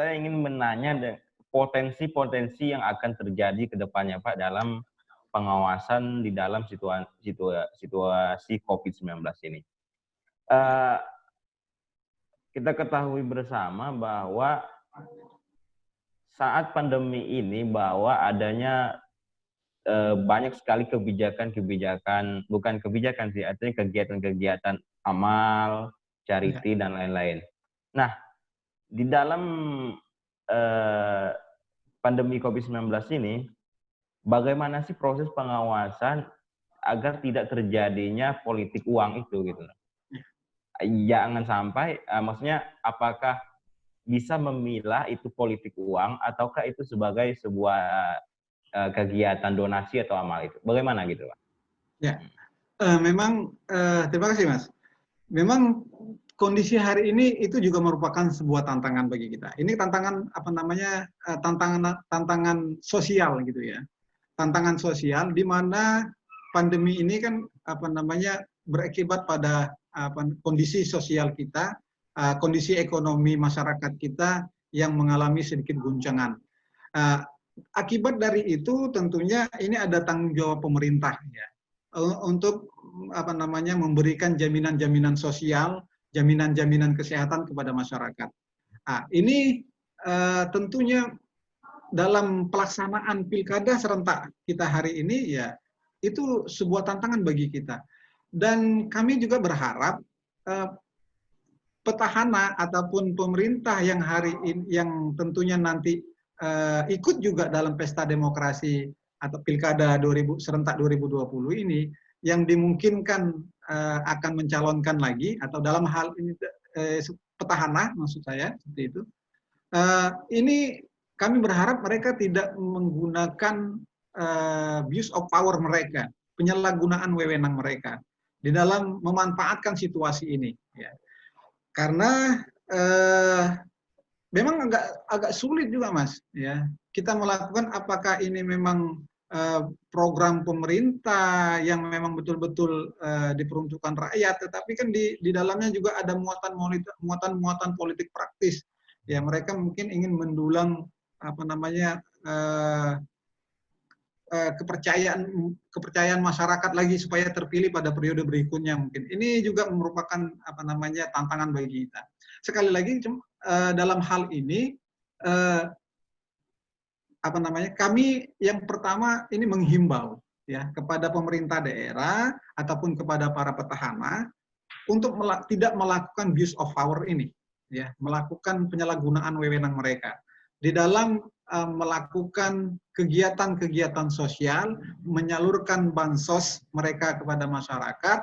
saya ingin menanya potensi-potensi yang akan terjadi ke depannya, Pak, dalam pengawasan di dalam situasi COVID-19 ini. Kita ketahui bersama bahwa saat pandemi ini bahwa adanya banyak sekali kebijakan, bukan kebijakan sih, artinya kegiatan-kegiatan amal, charity, dan lain-lain. Nah, di dalam pandemi COVID-19 ini, bagaimana sih proses pengawasan agar tidak terjadinya politik uang itu gitu? Jangan sampai, maksudnya apakah bisa memilah itu politik uang ataukah itu sebagai sebuah kegiatan donasi atau amal itu? Bagaimana gitu, Pak? Ya, memang terima kasih Mas. Memang kondisi hari ini itu juga merupakan sebuah tantangan bagi kita. Ini tantangan apa namanya? Tantangan sosial gitu ya. Tantangan sosial di mana pandemi ini kan apa namanya berakibat pada kondisi sosial kita, kondisi ekonomi masyarakat kita yang mengalami sedikit guncangan. Akibat dari itu tentunya ini ada tanggung jawab pemerintah ya untuk apa namanya memberikan jaminan-jaminan sosial, jaminan-jaminan kesehatan kepada masyarakat. Ini tentunya dalam pelaksanaan pilkada serentak kita hari ini ya itu sebuah tantangan bagi kita. Dan kami juga berharap petahana ataupun pemerintah yang hari ini yang tentunya nanti ikut juga dalam pesta demokrasi atau pilkada serentak 2020 ini yang dimungkinkan akan mencalonkan lagi atau dalam hal ini petahana maksud saya seperti itu. Ini kami berharap mereka tidak menggunakan abuse of power mereka, penyalahgunaan wewenang mereka di dalam memanfaatkan situasi ini. Ya. Karena memang agak sulit juga, Mas. Ya, kita melakukan apakah ini memang program pemerintah yang memang betul-betul diperuntukkan rakyat, tetapi kan di dalamnya juga ada muatan politik praktis. Ya, mereka mungkin ingin mendulang apa namanya kepercayaan masyarakat lagi supaya terpilih pada periode berikutnya mungkin. Ini juga merupakan apa namanya tantangan bagi kita. Sekali lagi dalam hal ini apa namanya kami yang pertama ini menghimbau ya kepada pemerintah daerah ataupun kepada para petahana untuk tidak melakukan abuse of power ini ya, melakukan penyalahgunaan wewenang mereka di dalam melakukan kegiatan-kegiatan sosial, menyalurkan bansos mereka kepada masyarakat,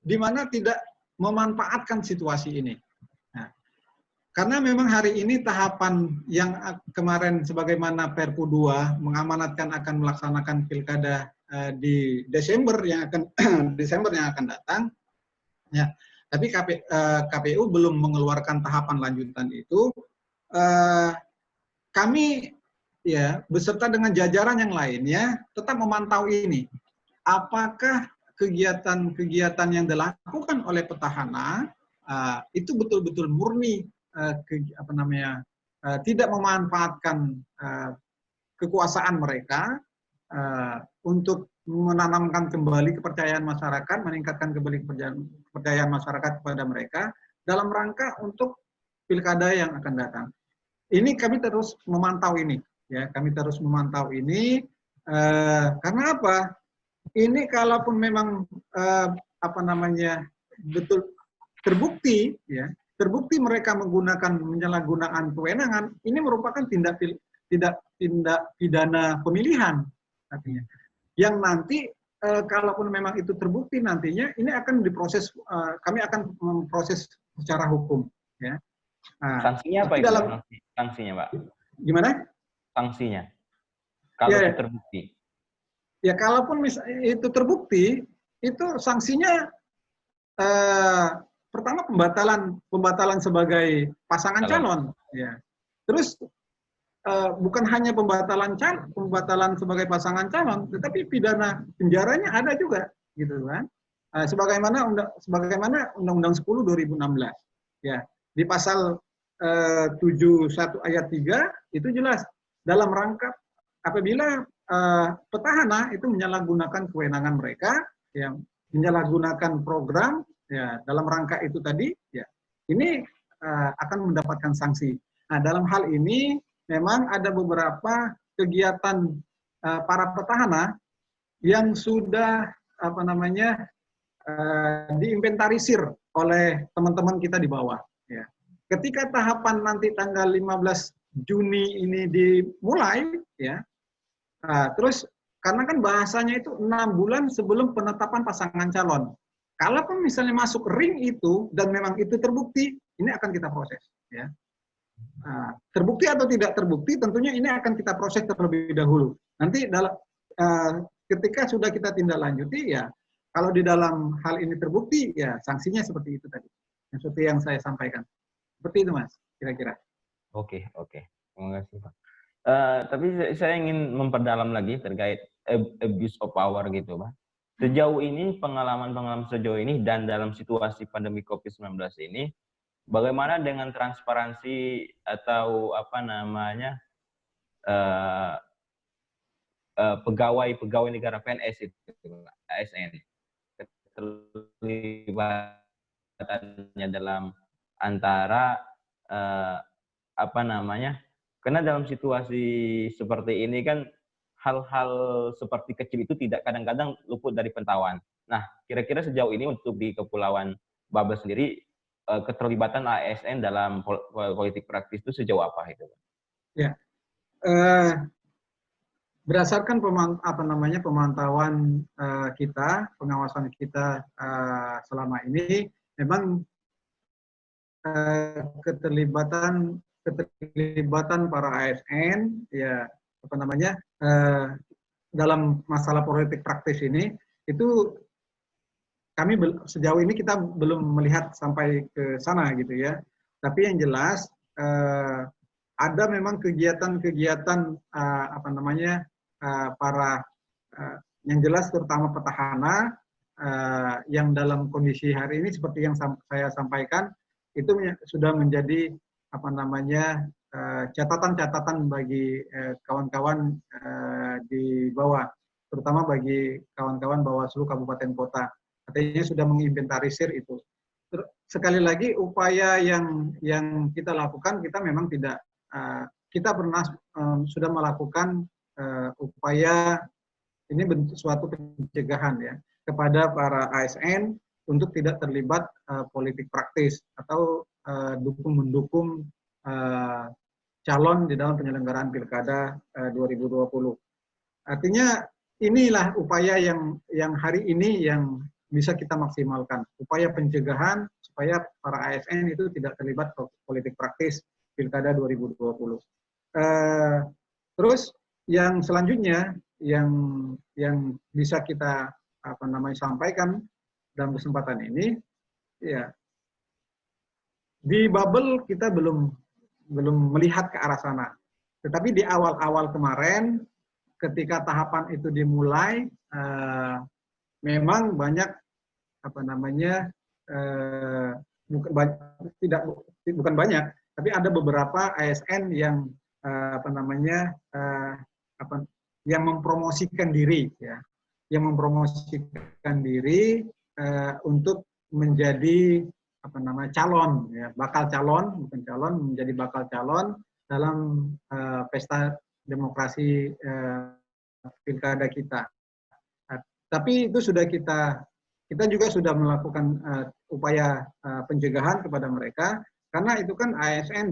di mana tidak memanfaatkan situasi ini. Nah, karena memang hari ini tahapan yang kemarin sebagaimana Perpu 2 mengamanatkan akan melaksanakan pilkada di Desember yang akan datang, ya. Tapi KPU belum mengeluarkan tahapan lanjutan itu. Kami ya beserta dengan jajaran yang lainnya tetap memantau ini. Apakah kegiatan-kegiatan yang dilakukan oleh petahana itu betul-betul murni tidak memanfaatkan kekuasaan mereka untuk menanamkan kembali kepercayaan masyarakat, meningkatkan kembali kepercayaan masyarakat kepada mereka dalam rangka untuk pilkada yang akan datang. Ini kami terus memantau ini, ya kami terus memantau ini karena apa? Ini kalaupun memang betul terbukti, ya terbukti mereka menggunakan penyalahgunaan kewenangan, ini merupakan tindak pidana pemilihan, artinya. Yang nanti kalaupun memang itu terbukti nantinya, ini akan diproses, kami akan memproses secara hukum, ya. Sanksinya apa itu? Sanksinya, Pak? Gimana? Sanksinya. Kalau itu terbukti. Ya, kalaupun itu terbukti, itu sanksinya pertama pembatalan sebagai pasangan calon, ya. Terus bukan hanya pembatalan sebagai pasangan calon, tetapi pidana penjaranya ada juga, gitu kan? Sebagaimana Undang-Undang 10 2016, ya. Di pasal 71 ayat 3 itu jelas dalam rangka apabila petahana itu menyalahgunakan kewenangan mereka, yang menyalahgunakan program ya dalam rangka itu tadi, ya ini akan mendapatkan sanksi. Nah, dalam hal ini memang ada beberapa kegiatan para petahana yang sudah diinventarisir oleh teman-teman kita di bawah. Ya. Ketika tahapan nanti tanggal 15 Juni ini dimulai, ya, terus karena kan bahasanya itu 6 bulan sebelum penetapan pasangan calon. Kalaupun misalnya masuk ring itu dan memang itu terbukti, ini akan kita proses. Ya. Terbukti atau tidak terbukti, tentunya ini akan kita proses terlebih dahulu. Nanti dalam ketika sudah kita tindak lanjuti, ya kalau di dalam hal ini terbukti, ya sanksinya seperti itu tadi, seperti yang saya sampaikan. Seperti itu, Mas, kira-kira. Oke. Terima kasih, Pak. Tapi saya ingin memperdalam lagi terkait abuse of power gitu, Pak. Sejauh ini, pengalaman sejauh ini dan dalam situasi pandemi COVID-19 ini, bagaimana dengan transparansi atau pegawai negara PNS itu, ASN, keterlibatannya dalam antara karena dalam situasi seperti ini kan hal-hal seperti kecil itu kadang-kadang luput dari pantauan. Nah, kira-kira sejauh ini untuk di Kepulauan Babel sendiri keterlibatan ASN dalam politik praktis itu sejauh apa itu? Ya, berdasarkan pemantauan kita, pengawasan kita selama ini, memang keterlibatan para ASN, ya dalam masalah politik praktis ini, itu kami sejauh ini kita belum melihat sampai ke sana gitu ya. Tapi yang jelas ada memang kegiatan-kegiatan para yang jelas terutama petahana yang dalam kondisi hari ini seperti yang saya sampaikan itu sudah menjadi catatan-catatan bagi kawan-kawan di bawah, terutama bagi kawan-kawan Bawaslu Kabupaten Kota. Artinya sudah menginventarisir itu. Sekali lagi upaya yang kita lakukan, kita memang tidak, kita pernah sudah melakukan upaya ini bentuk suatu pencegahan ya kepada para ASN untuk tidak terlibat politik praktis atau mendukung calon di dalam penyelenggaraan Pilkada 2020. Artinya inilah upaya yang hari ini yang bisa kita maksimalkan. Upaya pencegahan supaya para ASN itu tidak terlibat politik praktis Pilkada 2020. Terus yang selanjutnya yang bisa kita sampaikan dalam kesempatan ini, ya di Babel kita belum melihat ke arah sana. Tetapi di awal-awal kemarin, ketika tahapan itu dimulai, memang banyak bukan banyak, tapi ada beberapa ASN yang yang mempromosikan diri, ya, yang mempromosikan diri untuk menjadi calon, ya, bakal calon, bukan calon, menjadi bakal calon dalam pesta demokrasi pilkada kita. Tapi itu sudah kita juga sudah melakukan upaya pencegahan kepada mereka, karena itu kan ASN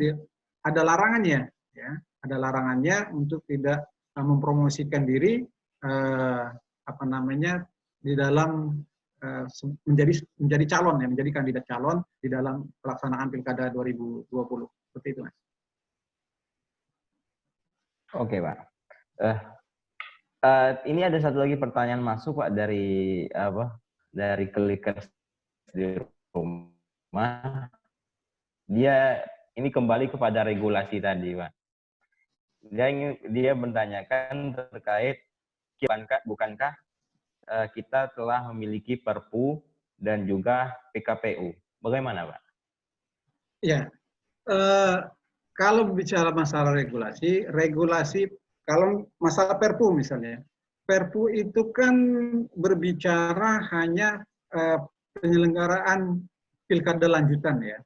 ada larangannya, ya, ada larangannya untuk tidak mempromosikan diri di dalam menjadi calon, ya, menjadi kandidat calon di dalam pelaksanaan Pilkada 2020. Seperti itu, Mas. Oke, Pak. Ini ada satu lagi pertanyaan masuk, Pak, dari Klikers di rumah. Dia ini kembali kepada regulasi tadi, Pak. Dia menanyakan terkait bukankah kita telah memiliki Perpu dan juga PKPU. Bagaimana, Pak? Ya, Kalau bicara masalah regulasi, kalau masalah Perpu misalnya, Perpu itu kan berbicara hanya penyelenggaraan pilkada lanjutan ya,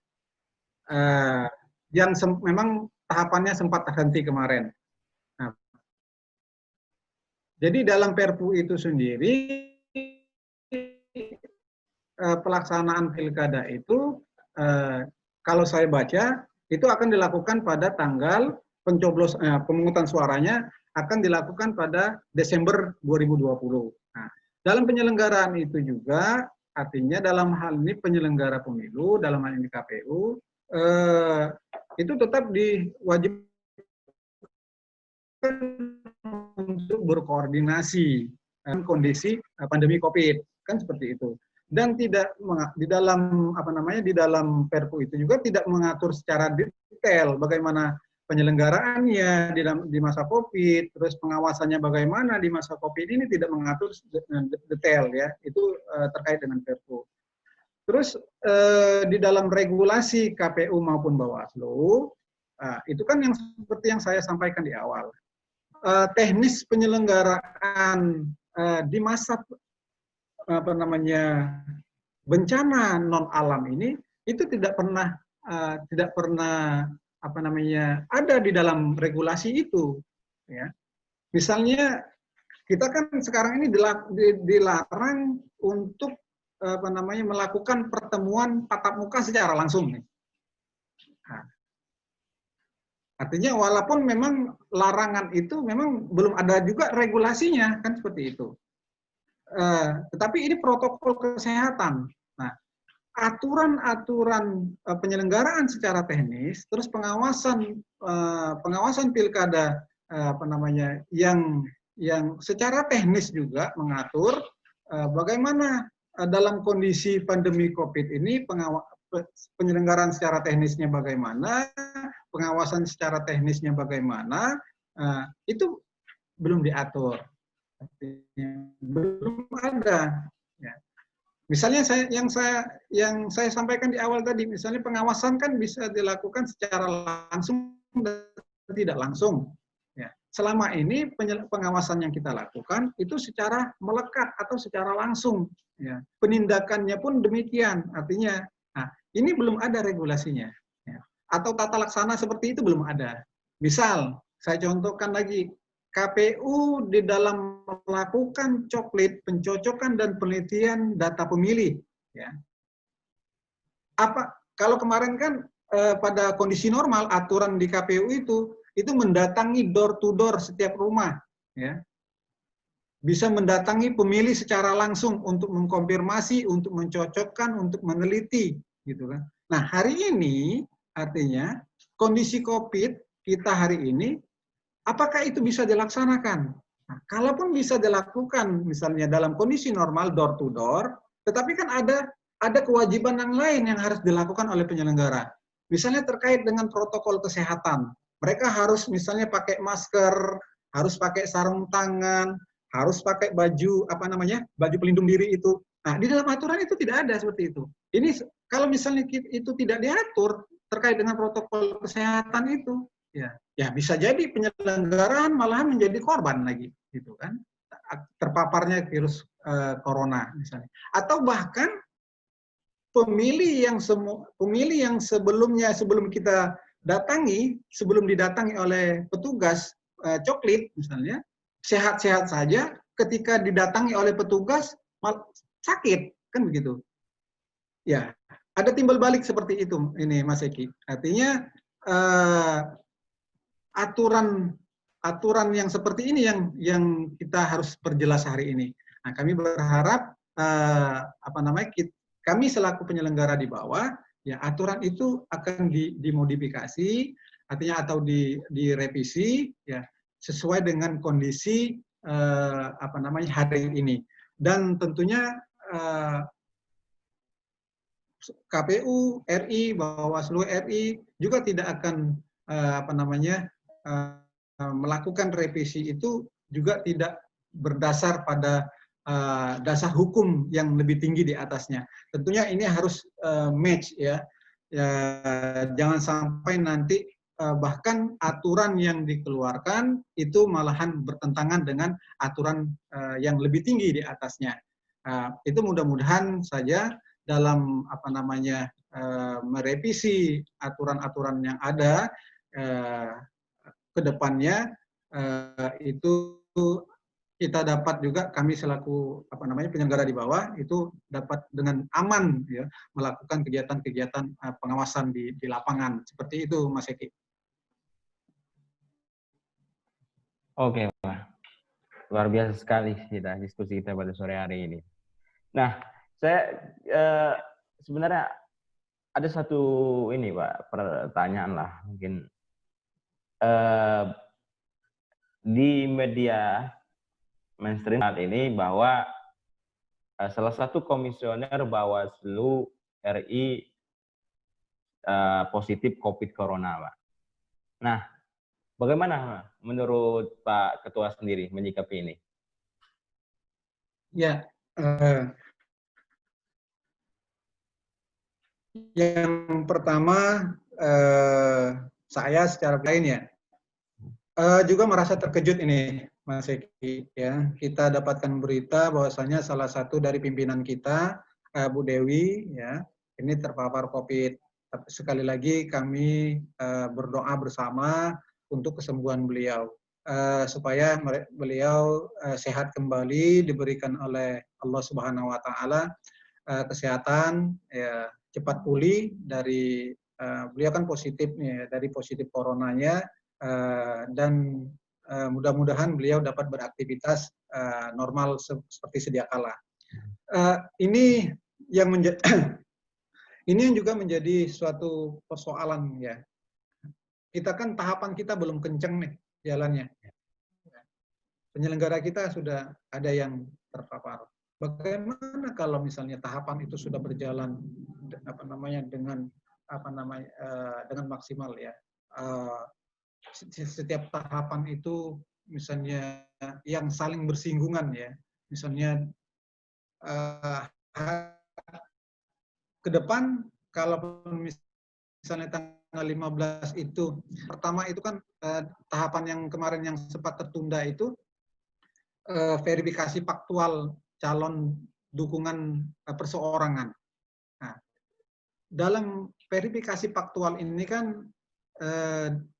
yang memang tahapannya sempat terhenti kemarin. Nah, jadi dalam Perpu itu sendiri pelaksanaan pilkada itu kalau saya baca itu akan dilakukan pada tanggal pemungutan suaranya akan dilakukan pada Desember 2020. Nah, dalam penyelenggaraan itu juga artinya dalam hal ini penyelenggara pemilu dalam hal ini KPU itu tetap diwajibkan untuk berkoordinasi dengan kondisi pandemi COVID kan seperti itu. Dan tidak di dalam di dalam Perpu itu juga tidak mengatur secara detail bagaimana penyelenggaraannya di masa COVID, terus pengawasannya bagaimana di masa COVID ini tidak mengatur detail ya, itu terkait dengan Perpu. Terus di dalam regulasi KPU maupun Bawaslu, itu kan yang seperti yang saya sampaikan di awal. Teknis penyelenggaraan di masa bencana non alam ini itu tidak pernah ada di dalam regulasi itu ya. Misalnya kita kan sekarang ini dilarang untuk melakukan pertemuan tatap muka secara langsung nih. Nah, artinya walaupun memang larangan itu memang belum ada juga regulasinya kan seperti itu. Tetapi ini protokol kesehatan. Nah, aturan-aturan penyelenggaraan secara teknis, terus pengawasan pilkada yang secara teknis juga mengatur bagaimana dalam kondisi pandemi COVID ini penyelenggaraan secara teknisnya bagaimana, pengawasan secara teknisnya bagaimana, itu belum diatur. Belum ada. Ya. Misalnya yang saya sampaikan di awal tadi, misalnya pengawasan kan bisa dilakukan secara langsung dan tidak langsung. Ya. Selama ini pengawasan yang kita lakukan itu secara melekat atau secara langsung. Ya. Penindakannya pun demikian. Artinya, nah, ini belum ada regulasinya. Ya. Atau tata laksana seperti itu belum ada. Misal, saya contohkan lagi, KPU di dalam melakukan pencocokan dan penelitian data pemilih, ya. Kalau kemarin kan pada kondisi normal aturan di KPU itu mendatangi door to door setiap rumah, ya. Bisa mendatangi pemilih secara langsung untuk mengkonfirmasi, untuk mencocokkan, untuk meneliti, gitu kan. Nah, hari ini artinya kondisi COVID kita hari ini apakah itu bisa dilaksanakan? Nah, kalaupun bisa dilakukan, misalnya dalam kondisi normal door to door, tetapi kan ada kewajiban yang lain yang harus dilakukan oleh penyelenggara. Misalnya terkait dengan protokol kesehatan, mereka harus misalnya pakai masker, harus pakai sarung tangan, harus pakai baju baju pelindung diri itu. Nah, di dalam aturan itu tidak ada seperti itu. Ini kalau misalnya itu tidak diatur terkait dengan protokol kesehatan itu, ya bisa jadi penyelenggaraan malahan menjadi korban lagi, gitu kan, terpaparnya virus corona misalnya, atau bahkan pemilih yang sebelum kita sebelum didatangi oleh petugas coklit misalnya sehat-sehat saja, ketika didatangi oleh petugas sakit kan begitu. Ya, ada timbal balik seperti itu ini Mas Eki. Artinya aturan yang seperti ini yang kita harus perjelas hari ini. Nah, kami berharap kami selaku penyelenggara di bawah, ya aturan itu akan dimodifikasi, artinya atau direvisi, ya sesuai dengan kondisi hari ini. Dan tentunya KPU RI, Bawaslu RI juga tidak akan melakukan revisi itu juga tidak berdasar pada dasar hukum yang lebih tinggi di atasnya. Tentunya ini harus match ya. ya jangan sampai nanti bahkan aturan yang dikeluarkan itu malahan bertentangan dengan aturan yang lebih tinggi di atasnya. Itu mudah-mudahan saja dalam apa namanya merevisi aturan-aturan yang ada ke depannya itu kita dapat juga, kami selaku apa namanya penyelenggara di bawah itu dapat dengan aman ya melakukan kegiatan-kegiatan pengawasan di lapangan seperti itu, Mas Eki. Oke, Pak. Luar biasa sekali diskusi kita pada sore hari ini. Nah, saya sebenarnya ada satu ini, Pak, pertanyaan lah mungkin di media mainstream saat ini bahwa salah satu komisioner Bawaslu RI positif COVID Corona, Pak. Nah, bagaimana menurut Pak Ketua sendiri menyikapi ini? Ya, yang pertama saya secara lain ya juga merasa terkejut ini, Mas Eki. Ya, kita dapatkan berita bahwasanya salah satu dari pimpinan kita, Bu Dewi, ya, ini terpapar COVID. Tapi sekali lagi kami berdoa bersama untuk kesembuhan beliau, supaya beliau sehat kembali, diberikan oleh Allah Subhanahu Wa Taala kesehatan, ya, cepat pulih dari beliau kan positif nih, dari positif coronanya. Dan mudah-mudahan beliau dapat beraktivitas normal seperti sedia kala. Ini yang ini yang juga menjadi suatu persoalan ya. Kita kan tahapan kita belum kenceng nih jalannya. Penyelenggara kita sudah ada yang terpapar. Bagaimana kalau misalnya tahapan itu sudah berjalan apa namanya dengan maksimal ya. Setiap tahapan itu misalnya yang saling bersinggungan ya, misalnya ke depan kalau misalnya tanggal 15 itu pertama itu kan tahapan yang kemarin yang sempat tertunda itu verifikasi faktual calon dukungan perseorangan. Nah, dalam verifikasi faktual ini kan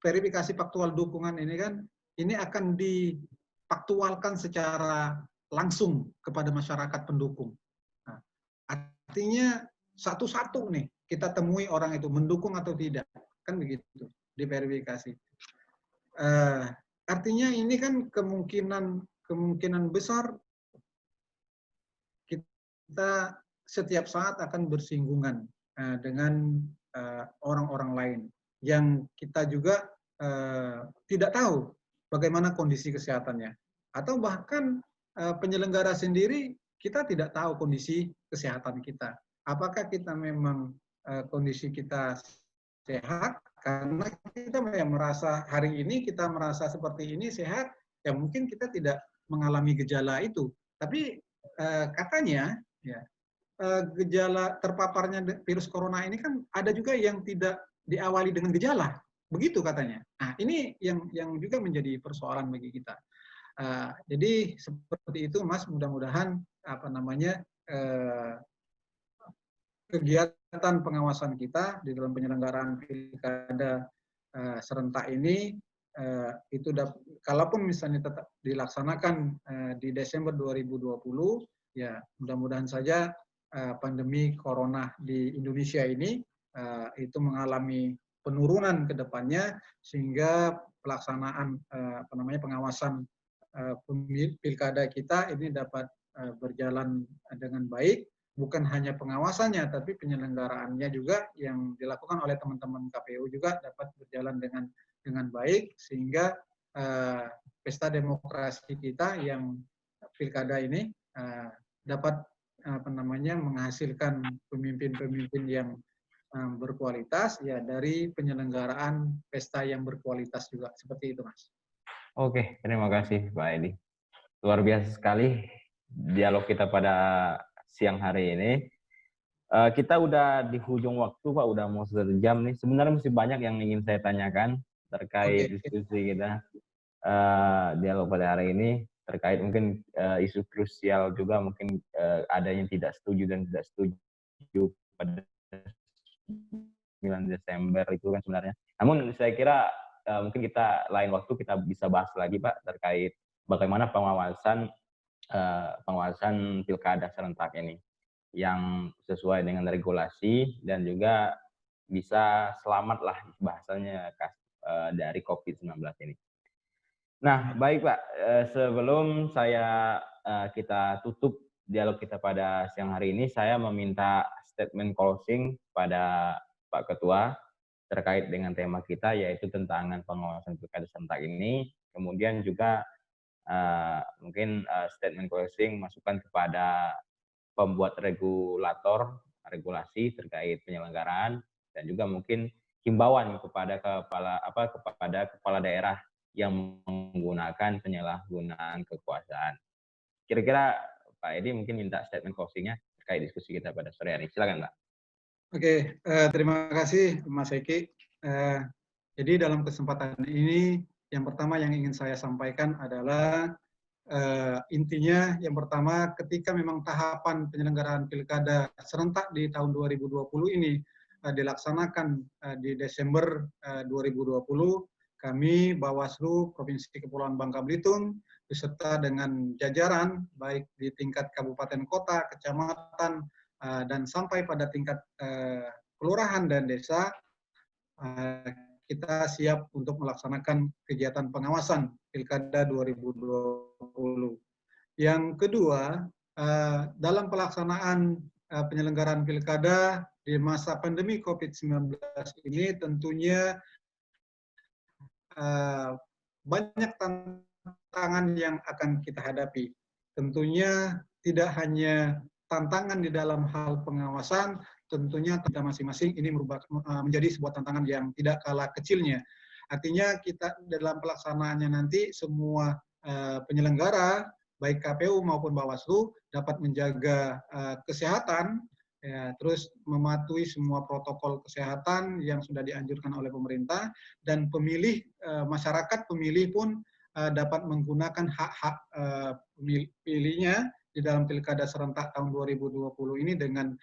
verifikasi faktual dukungan ini kan ini akan difaktualkan secara langsung kepada masyarakat pendukung. Nah, artinya satu-satu nih kita temui orang itu mendukung atau tidak, kan begitu diverifikasi. Artinya ini kan kemungkinan besar kita setiap saat akan bersinggungan dengan orang-orang lain yang kita juga tidak tahu bagaimana kondisi kesehatannya, atau bahkan penyelenggara sendiri kita tidak tahu kondisi kesehatan kita. Apakah kita memang kondisi kita sehat karena kita merasa hari ini kita merasa seperti ini sehat, ya mungkin kita tidak mengalami gejala itu. Tapi katanya ya gejala terpaparnya virus corona ini kan ada juga yang tidak diawali dengan gejala, begitu katanya. Nah, ini yang juga menjadi persoalan bagi kita. Jadi seperti itu, Mas. Mudah-mudahan apa namanya kegiatan pengawasan kita di dalam penyelenggaraan pilkada serentak ini itu kalaupun misalnya tetap dilaksanakan di Desember 2020, ya mudah-mudahan saja pandemi corona di Indonesia ini itu mengalami penurunan ke depannya sehingga pelaksanaan pengawasan pilkada kita ini dapat berjalan dengan baik. Bukan hanya pengawasannya, tapi penyelenggaraannya juga yang dilakukan oleh teman-teman KPU juga dapat berjalan dengan baik, sehingga pesta demokrasi kita yang pilkada ini dapat menghasilkan pemimpin-pemimpin yang berkualitas ya dari penyelenggaraan pesta yang berkualitas juga, seperti itu, Mas. Oke, terima kasih Pak Edi. Luar biasa sekali dialog kita pada siang hari ini. Kita udah di hujung waktu Pak, udah mau 1 jam nih. Sebenarnya masih banyak yang ingin saya tanyakan terkait Oke, diskusi kita, dialog pada hari ini, terkait mungkin, isu krusial juga mungkin, ada yang tidak setuju dan tidak setuju pada 9 Desember itu kan sebenarnya. Namun saya kira, mungkin kita lain waktu kita bisa bahas lagi Pak, terkait bagaimana pengawasan pilkada serentak ini, yang sesuai dengan regulasi dan juga bisa selamatlah bahasanya dari COVID-19 ini. Nah, baik Pak, sebelum kita tutup dialog kita pada siang hari ini, saya meminta statement closing pada Pak Ketua terkait dengan tema kita, yaitu tentang pengawasan pilkada serentak ini. Kemudian juga mungkin statement closing masukan kepada pembuat regulasi terkait penyelenggaraan, dan juga mungkin himbauan kepada kepala daerah yang menggunakan penyalahgunaan kekuasaan. Kira-kira Pak Edi mungkin minta statement closing-nya terkait diskusi kita pada sore hari. Silakan Pak. oke, terima kasih Mas Eki. Jadi dalam kesempatan ini, yang pertama yang ingin saya sampaikan adalah intinya yang pertama, ketika memang tahapan penyelenggaraan pilkada serentak di tahun 2020 ini dilaksanakan di Desember 2020, kami Bawaslu Provinsi Kepulauan Bangka Belitung beserta dengan jajaran baik di tingkat kabupaten kota, kecamatan, dan sampai pada tingkat kelurahan dan desa, kita siap untuk melaksanakan kegiatan pengawasan Pilkada 2020. Yang kedua, dalam pelaksanaan penyelenggaraan Pilkada di masa pandemi COVID-19 ini tentunya banyak tantangan yang akan kita hadapi. Tentunya tidak hanya tantangan di dalam hal pengawasan, tentunya kita masing-masing ini menjadi sebuah tantangan yang tidak kalah kecilnya. Artinya kita dalam pelaksanaannya nanti semua penyelenggara, baik KPU maupun Bawaslu, dapat menjaga kesehatan, ya, terus mematuhi semua protokol kesehatan yang sudah dianjurkan oleh pemerintah, dan pemilih, masyarakat pemilih pun dapat menggunakan hak-hak pilihnya di dalam pilkada serentak tahun 2020 ini dengan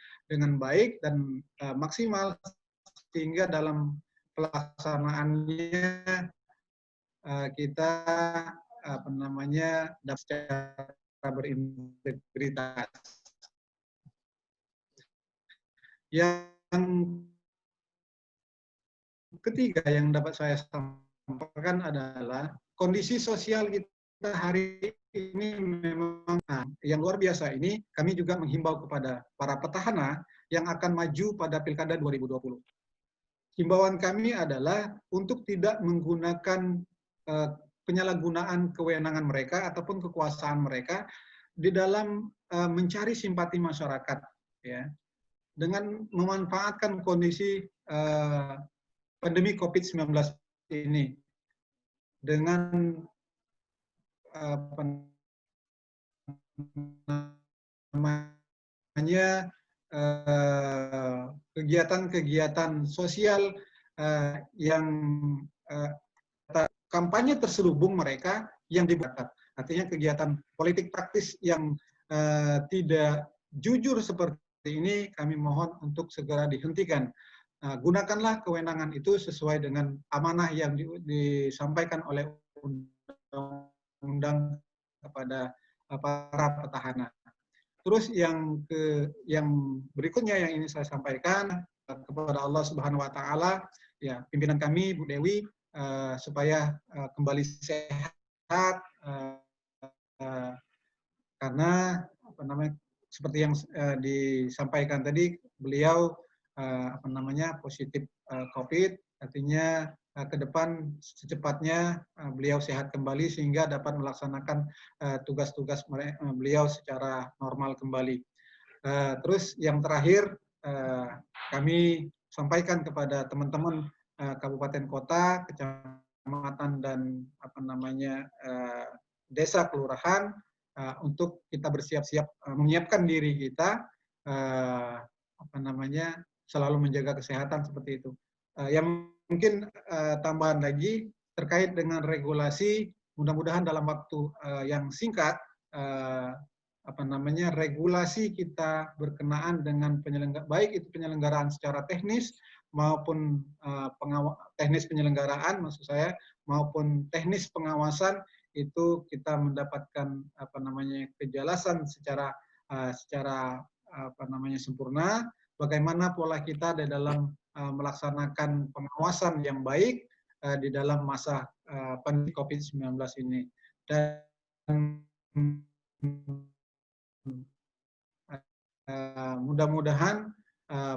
baik dan maksimal, sehingga dalam pelaksanaannya kita dapat secara berintegritas. Yang ketiga yang dapat saya sampaikan adalah kondisi sosial kita hari ini memang yang luar biasa. Ini kami juga menghimbau kepada para petahana yang akan maju pada Pilkada 2020. Himbauan kami adalah untuk tidak menggunakan penyalahgunaan kewenangan mereka ataupun kekuasaan mereka di dalam mencari simpati masyarakat, ya, dengan memanfaatkan kondisi pandemi COVID-19 ini dengan kegiatan-kegiatan sosial yang kampanye terselubung mereka yang dibatalkan. Artinya kegiatan politik praktis yang tidak jujur seperti ini kami mohon untuk segera dihentikan. Gunakanlah kewenangan itu sesuai dengan amanah yang disampaikan oleh undang-undang kepada para petahana. Terus yang berikutnya yang ingin saya sampaikan kepada Allah Subhanahu wa taala, ya, pimpinan kami Bu Dewi supaya kembali sehat, karena seperti yang disampaikan tadi, beliau positif COVID, artinya ke depan secepatnya beliau sehat kembali sehingga dapat melaksanakan tugas-tugas beliau secara normal kembali. Terus yang terakhir, kami sampaikan kepada teman-teman kabupaten kota, kecamatan, dan desa kelurahan untuk kita bersiap-siap menyiapkan diri kita selalu menjaga kesehatan seperti itu. Yang mungkin tambahan lagi terkait dengan regulasi, mudah-mudahan dalam waktu yang singkat regulasi kita berkenaan dengan baik itu penyelenggaraan secara teknis maupun teknis penyelenggaraan maksud saya maupun teknis pengawasan itu kita mendapatkan kejelasan secara sempurna bagaimana pola kita di dalam melaksanakan pengawasan yang baik di dalam masa pandemi COVID-19 ini. Dan mudah-mudahan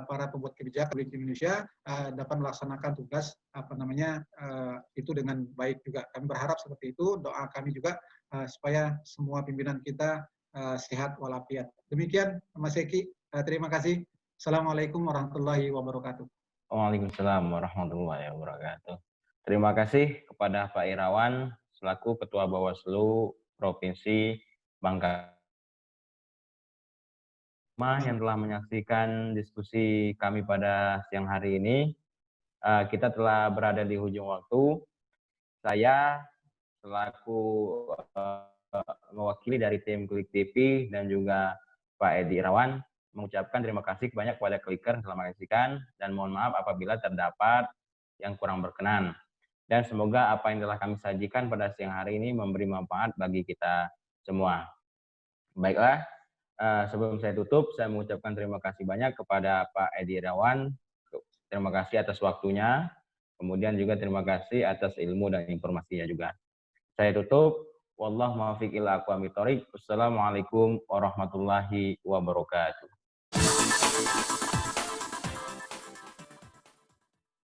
para pembuat kebijakan di Indonesia dapat melaksanakan tugas itu dengan baik juga. Kami berharap seperti itu. Doa kami juga supaya semua pimpinan kita sehat walafiat. Demikian Mas Eki. Terima kasih. Assalamualaikum warahmatullahi wabarakatuh. Waalaikumsalam warahmatullahi wabarakatuh. Terima kasih kepada Pak Irawan selaku Ketua Bawaslu Provinsi Bangka yang telah menyaksikan diskusi kami pada siang hari ini. Kita telah berada di ujung waktu. Saya selaku mewakili dari tim Klik TV dan juga Pak Edi Irawan mengucapkan terima kasih banyak kepada Kliker yang telah menyaksikan dan mohon maaf apabila terdapat yang kurang berkenan. Dan semoga apa yang telah kami sajikan pada siang hari ini memberi manfaat bagi kita semua. Baiklah, sebelum saya tutup, saya mengucapkan terima kasih banyak kepada Pak Edi Irawan. Terima kasih atas waktunya. Kemudian juga terima kasih atas ilmu dan informasinya juga. Saya tutup. Wallahu muwaffiq ila aqwamit thoriq. Wassalamualaikum warahmatullahi wabarakatuh.